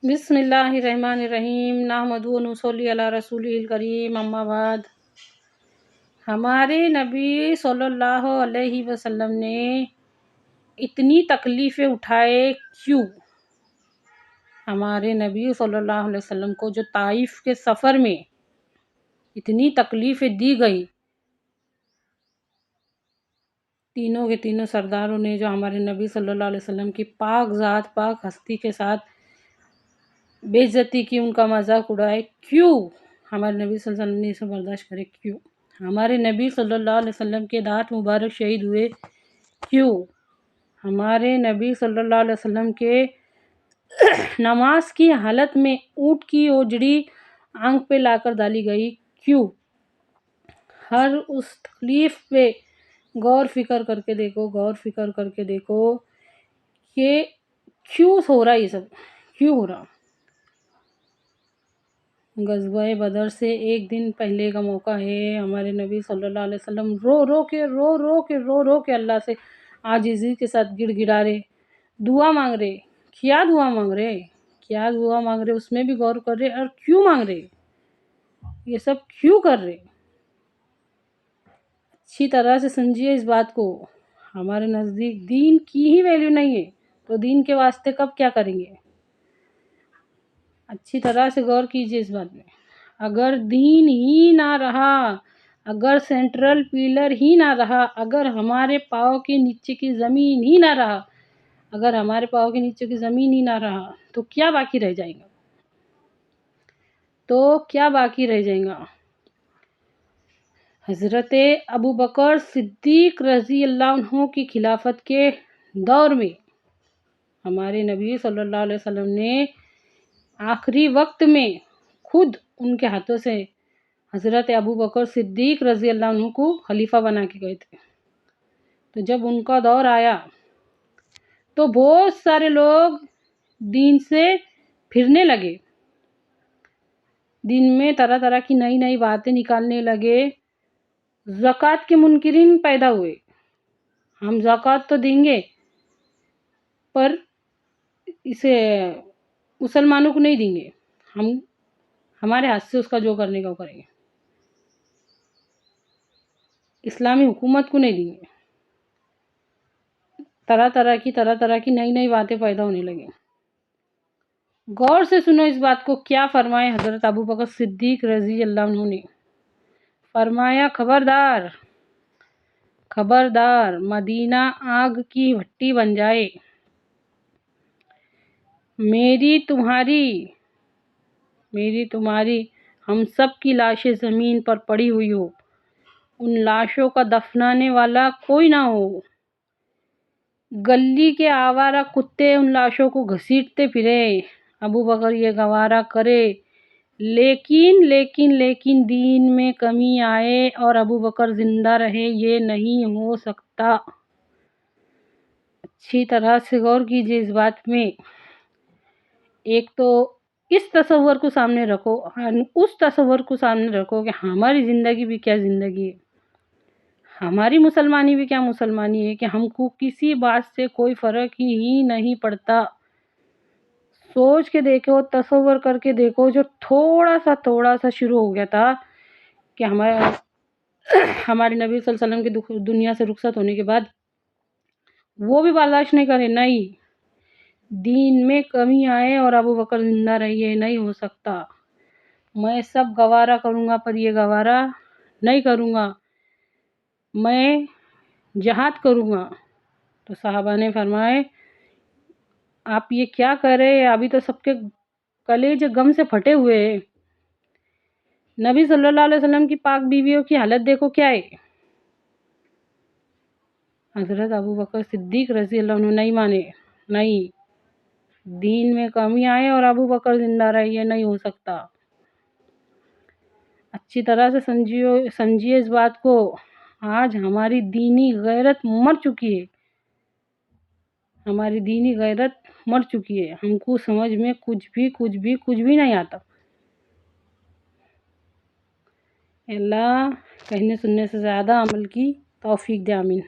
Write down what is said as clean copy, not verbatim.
بسم اللہ الرحمن الرحیم نحمدہ و نصلی علی رسولہ الکریم اما بعد۔ ہمارے نبی صلی اللہ علیہ وسلم نے اتنی تکلیفیں اٹھائے کیوں؟ ہمارے نبی صلی اللہ علیہ وسلم کو جو طائف کے سفر میں اتنی تکلیفیں دی گئی، تینوں کے تینوں سرداروں نے جو ہمارے نبی صلی اللہ علیہ وسلم کی پاک ذات پاک ہستی کے ساتھ بے عزتی کی، ان کا مذاق اڑائے، کیوں ہمارے نبی صلی اللہ علیہ وسلم نے اسے برداشت کرے؟ کیوں ہمارے نبی صلی اللہ علیہ وسلم کے دانت مبارک شہید ہوئے؟ کیوں ہمارے نبی صلی اللہ علیہ وسلم کے نماز کی حالت میں اونٹ کی اوجڑی آنکھ پہ لا کر ڈالی گئی؟ کیوں؟ ہر اس تکلیف پہ غور فکر کر کے دیکھو کہ کیوں ہو رہا، یہ سب کیوں ہو رہا۔ غزوہ بدر سے ایک دن پہلے کا موقع ہے۔ ہمارے نبی صلی اللہ علیہ وسلم رو کے اللہ سے عاجزی کے ساتھ گڑ گڑا رہے، دعا مانگ رہے۔ کیا دعا مانگ رہے اس میں بھی غور کر رہے، اور کیوں مانگ رہے، یہ سب کیوں کر رہے؟ اچھی طرح سے سمجھیے اس بات کو۔ ہمارے نزدیک دین کی ہی ویلیو نہیں ہے تو دین کے واسطے کب کیا کریں گے؟ اچھی طرح سے غور کیجیے اس بات میں۔ اگر دین ہی نہ رہا، اگر سینٹرل پیلر ہی نہ رہا، اگر ہمارے پاؤں کے نیچے کی زمین ہی نہ رہا، تو کیا باقی رہ جائے گا؟ حضرت ابوبکر صدیق رضی اللہ عنہ کی خلافت کے دور میں ہمارے نبی صلی اللہ علیہ وسلم نے آخری وقت میں خود ان کے ہاتھوں سے حضرت ابوبکر صدیق رضی اللہ عنہ کو خلیفہ بنا کے گئے تھے۔ تو جب ان کا دور آیا تو بہت سارے لوگ دین سے پھرنے لگے، دین میں طرح طرح کی نئی باتیں نکالنے لگے، زکوٰۃ کے منکرین پیدا ہوئے۔ ہم زکوٰۃ تو دیں گے پر اسے مسلمانوں کو نہیں دیں گے، ہمارے ہاتھ سے اس کا جو کرنے کا وہ کریں گے، اسلامی حکومت کو نہیں دیں گے۔ طرح طرح کی نئی باتیں پیدا ہونے لگیں۔ غور سے سنو اس بات کو، کیا فرمائے حضرت ابوبکر صدیق رضی اللہ عنہ نے؟ فرمایا، خبردار مدینہ آگ کی بھٹی بن جائے، میری تمہاری ہم سب کی لاشیں زمین پر پڑی ہوئی ہو، ان لاشوں کا دفنانے والا کوئی نہ ہو، گلی کے آوارہ کتے ان لاشوں کو گھسیٹتے پھرے، ابوبکر یہ گوارا کرے، لیکن دین میں کمی آئے اور ابوبکر زندہ رہے، یہ نہیں ہو سکتا۔ اچھی طرح سے غور کیجیے اس بات میں۔ ایک تو اس تصور کو سامنے رکھو، اس تصور کو سامنے رکھو کہ ہماری زندگی بھی کیا زندگی ہے، ہماری مسلمانی بھی کیا مسلمانی ہے، کہ ہم کو کسی بات سے کوئی فرق ہی نہیں پڑتا۔ سوچ کے دیکھو، تصور کر کے دیکھو، جو تھوڑا سا شروع ہو گیا تھا کہ ہمارے نبی صلی اللہ علیہ وسلم کے دنیا سے رخصت ہونے کے بعد، وہ بھی برداشت نہیں کرے، نہیں، دین میں کمی آئے اور ابوبکر زندہ رہیے، نہیں ہو سکتا، میں سب گوارا کروں گا پر یہ گوارا نہیں کروں گا، میں جہاد کروں گا۔ تو صحابہ نے فرمائے، آپ یہ کیا کر رہے ہیں؟ ابھی تو سب کے کلیجے غم سے پھٹے ہوئے ہیں۔ نبی صلی اللہ علیہ وسلم کی پاک بیویوں کی حالت دیکھو کیا ہے۔ حضرت ابوبکر صدیق رضی اللہ عنہ نہیں مانے، نہیں، دین میں کمی آئے اور ابوبکر زندہ رہے، یہ نہیں ہو سکتا۔ اچھی طرح سے سمجھیے اس بات کو۔ آج ہماری دینی غیرت مر چکی ہے، ہم کو سمجھ میں کچھ بھی نہیں آتا۔ اللہ کہنے سننے سے زیادہ عمل کی توفیق دے، آمین۔